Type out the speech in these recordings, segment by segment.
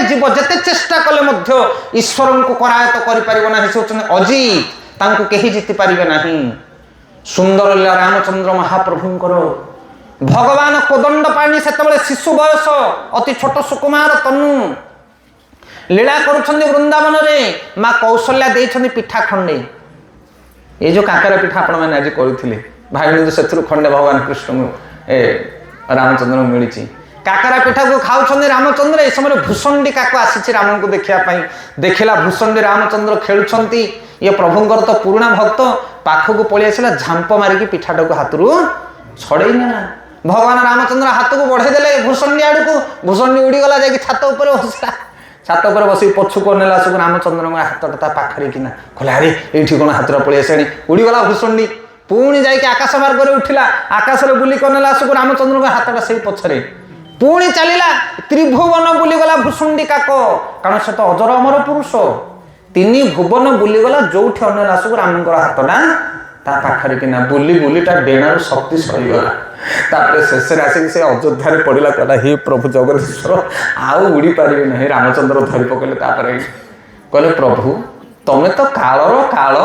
जीव जेते चेष्टा कले मध्य ईश्वर को करायत करि परिबो नाही से होचन अजीत तांको केही जीति परिबे नाही सुंदर लीला रामचंद्र महाप्रभुंकर भगवान कोदंड पाणी सेतबेले शिशु बयस अति छोट सुकुमार तनु लीला करुछन्ति वृंदावन रे मां कौशल्या देइछन्ति पिठा खंडे ये जो काकर पिठा आपण माने आज करिथिले भाई से खंडे भगवान कृष्ण ए रामचंद्र मिली काकरा पिठा को खाऊं रामचंद्र ए समय भूषंडी काक आसी राम को देखापी देखला भूषंडी रामचंद्र खेलुंट ये प्रभुंर तो पुराणा भक्त पाखक पलि आसला झांप मारिकी पिठाटा को हाथ छड़े ना भगवान रामचंद्र हाथ को बढ़ेदेले भूषंडी आड़ को भूषंडी उड़ीगला जा छात उपर बसला छात उपर बस पछुक नेला सब रामचंद्र हाथटा पाखरे किना कहला अरे ये कौन हाथ पलि आसानी उड़ीगला भूषंडी पुणी जाइए आकाश मार्ग में उठिला आकाश में बुलिक नेला सब रामचंद्र का हाथटा से पछरे पुणी चलला त्रिभुवन बुलीगला भूषुंडी काक कारण से तो अजर अमर पुरुष तीन भुवन बुलीगला जो अनेला सब राम हाथटा ता पाखरे किना बुली बुलीटा डेणार शक्ति सरीगला तापर शेष आसिक से अयोध्या पड़ा कहला हे प्रभु जगदीश्वर आउ उड़ी पारे ना रामचंद्र धरी पकड़े कहले प्रभु तमें तो कालर काल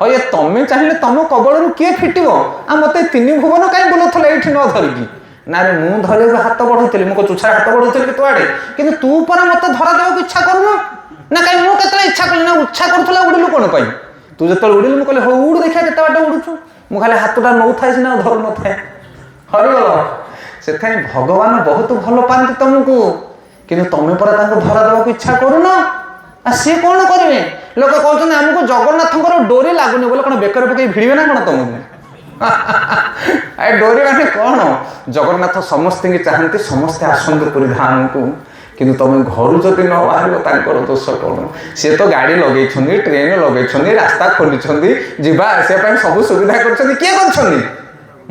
ये तमें चाहिए तुम कबल किए फिटब आ मत तीन भुवन कहीं बुलाऊल ये न धरिकी ना रे मुझे धर हाथ बढ़ोली मो चुछा हाथ बढ़ोली तू आड़े कि तू पर मत धरा देवा इच्छा करूँ ना कहीं मुझे इच्छा कली ना इच्छा करूला उड़िलु कौन पाई तू जो उड़िलु मुझे कहले हो उड़ देखा केते बाटे उड़ुचु मुझे खाली हाथटा नौ थाए सीना धर न थाए हरिगल से भगवान बहुत भल पाती तुमको कि तुम पर धरा देवा इच्छा करूना सी कौन करेंगे लोक कहते आमको जगन्नाथ डोरी लगुनि बोले कौन बेकर पकई भिड़े ना कौन तुमको डोरी माने कौन जगन्नाथ समस्त चाहती समस्ते आसतु पुरी धाम को कि तुम घर जदि न बाहर दोष कौन सी तो गाड़ी लगे ट्रेन लगे रास्ता खोली जावाई सब सुविधा कर किए कर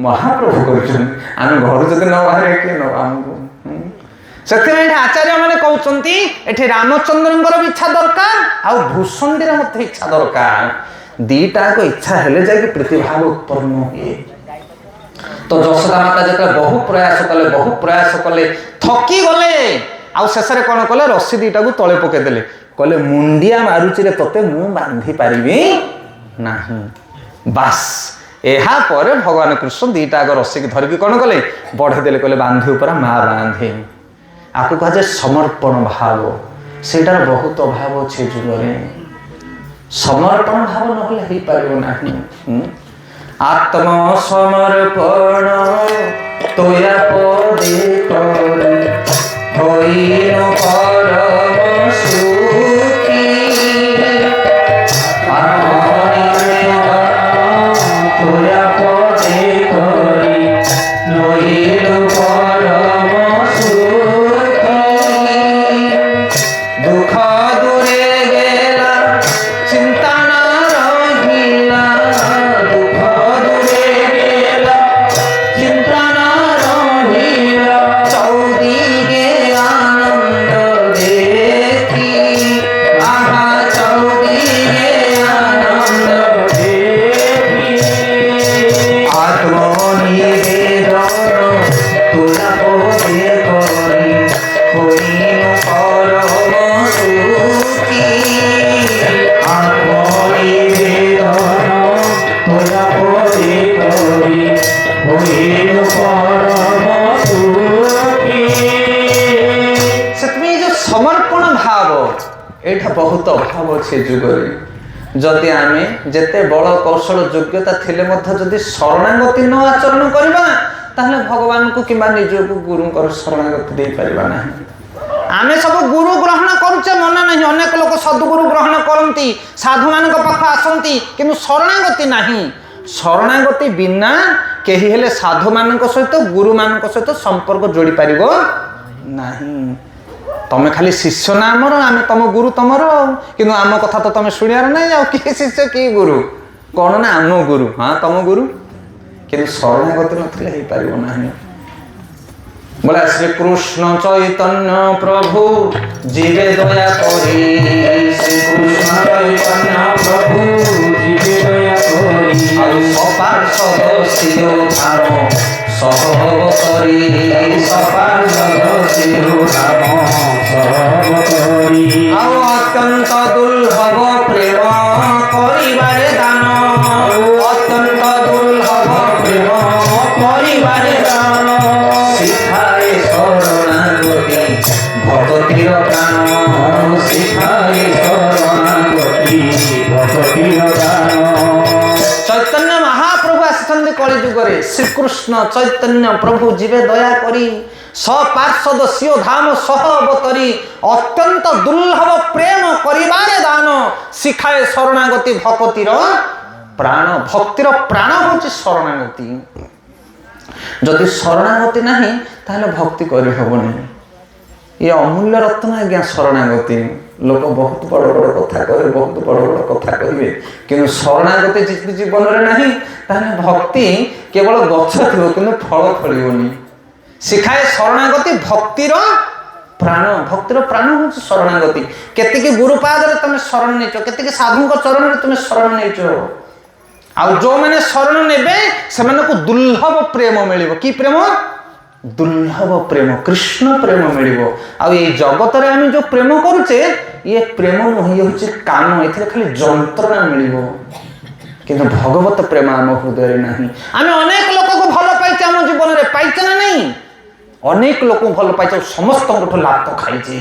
महाप्रभु कर घर जदि न बाहर किए न आमको से आचार्य मैंने कहते ये रामचंद्र भी इच्छा दरकार आ भूषंडीर मत इच्छा दरकार दीटा को इच्छा हेले जाए प्रतिभाव उत्पन्न हुए तो यशोदा माता जो बहु प्रयास कले थकी गले आशेष कौन कले रस्सी दीटा को तले पकईदे कहले मुंडिया मारुची रे तोते मु बांधी पारिबी नाही बास यापर भगवान कृष्ण दीटा रस्सी की धरिकी कौन कले बढ़ेदेले कहले बांधी ऊपर माँ बांधे आपको कहा समर्पण भाव सेटार बहुत अभाव अच्छे जुगरे समर्पण भाव ना पार आत्म समर्पण तोया पदे होइनो परम सुखी तोया पदे होइनो परम दुख दूरे गेला चिंता न रहिला दुख दूरे गेला चिंता न रहिला चौदी गे आनंद देखी आहा चौदी गे आनंद देखी आत्मनिवेदन तुला पोते करी होइनो परम सुखी आत्मनिवेदन तुला पोते करी होइनो परम सुखी से जो समर्पण भाव एटा बहुत अभाव अच्छे जुगरे जदि आमे जेते बल कौशल योग्यता थिले मध्य जदि शरणागति न आचरण करबा ताहले भगवान को किंबा निजको गुरुंकर शरणागति दे परिबा नाही आमे सब गुरु ग्रहण करुचे मना नहीं अनेक लोक सद्गुरु ग्रहण करती साधु मान पाख आसती किंतु शरणागति नहीं शरणागति बिना केही हेले साधु मान सहित गुरु मान सहित संपर्क जोड़ी पारिबो नहीं तमें खाली शिष्य ना आमर आम तुम गुरु तुमर किंतु आम कथा तो तुम शुणियार नहीं आ किए शिष्य किए गुरु कौन ना आम गुरु हाँ तुम गुरु कि शरणागति नथिले पारिबो नाही बोला श्री कृष्ण चैतन्य प्रभु जीवे दया करी श्री कृष्ण चैतन्य प्रभु जीवे दया करी पार्षद शिरो धाम সহব করি সপার্ষদ শিরোধাম সহব করি ଆଉ ଅତ୍ୟନ୍ତ ଦୁର୍ଲଭ ପ୍ରେମ କରିବାରେ ଦାନ ଅତ୍ୟନ୍ତ ଦୁର୍ଲଭ ପ୍ରେମ କରିବାରେ ଦାନ ଶିଖାଏ ଶରଣାଗତି ଭଗତିର ପ୍ରାଣ ଶିଖାଏ ଶରଣାଗତି ଭଗତିର ପ୍ରାଣ। ଚୈତନ୍ୟ ମହାପ୍ରଭୁ ଆସିଛନ୍ତି କଳି ଯୁଗରେ। ଶ୍ରୀକୃଷ୍ଣ ଚୈତନ୍ୟ ପ୍ରଭୁ ଯିବେ ଦୟା କରି ସପାର୍ଷଦ ସିଓ ଧାମ ସହ ଅବତରି ଅତ୍ୟନ୍ତ ଦୁର୍ଲଭ ପ୍ରେମ କରିବାରେ ଦାନ ଶିଖାଏ ଶରଣାଗତି ଭକ୍ତିର ପ୍ରାଣ। ଭକ୍ତିର ପ୍ରାଣ ହେଉଛି ଶରଣାଗତି। ଯଦି ଶରଣାଗତି ନାହିଁ ତାହେଲେ ଭକ୍ତି କରିହେବନି। ये अमूल्य रत्न आज्ञा शरणागति। लोक बहुत बड़ बड़ कथा कहे बहुत बड़ बड़ कथा कहे कि शरणागति जीवन में नहीं ताने भक्ति केवल गछ थी कि फल फलोनी। शिखाए शरणागति भक्तिर प्राण। भक्तिर प्राण हूँ शरणागति। केतिकी गुरुपाद तुम शरण नहीं केतिकी साधु चरण में तुम शरण नहीं आउ जो मैंने शरण नेबे से दुर्लभ प्रेम मिल कि प्रेम दुर्लभ प्रेम कृष्ण प्रेम मिलिबो। आउ ये जगत रे आम जो प्रेम करुचे ये प्रेम नुह ये हूँ काम ए खाली जंत्रणा मिलिबो किंतु भगवत प्रेम आम हृदय नहीं। आम अनेक लोक को भल पाइचे आम जीवन में पाइचे ना नहीं अनेक लोक भल पाइचे समस्त लात खाइचे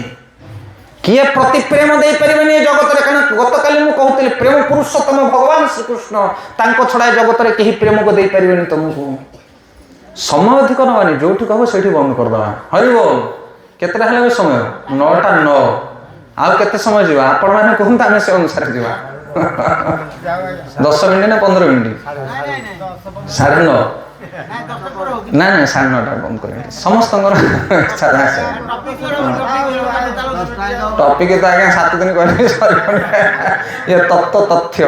किए प्रति प्रेम दे पारे जगत में कारण गत काली मुझे कहती प्रेम पुरुषोत्तम भगवान श्रीकृष्ण तांको छड़ा जगत में कहीं प्रेम को दे पारे तुमको समय अधिक नवानी जो कह से बंद करदे हरि बोल केतटा है समय 9टा 9 आउ केते समय जीवा आपण माने कहंता आमे से अनुसार जीवा 10 मिनिट ना 15 मिनिट 9:30 ना ना 9:30 बंद कर समस्त टॉपिक तो आगे 7 दिन कहले ये तत्व तथ्य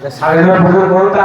9:30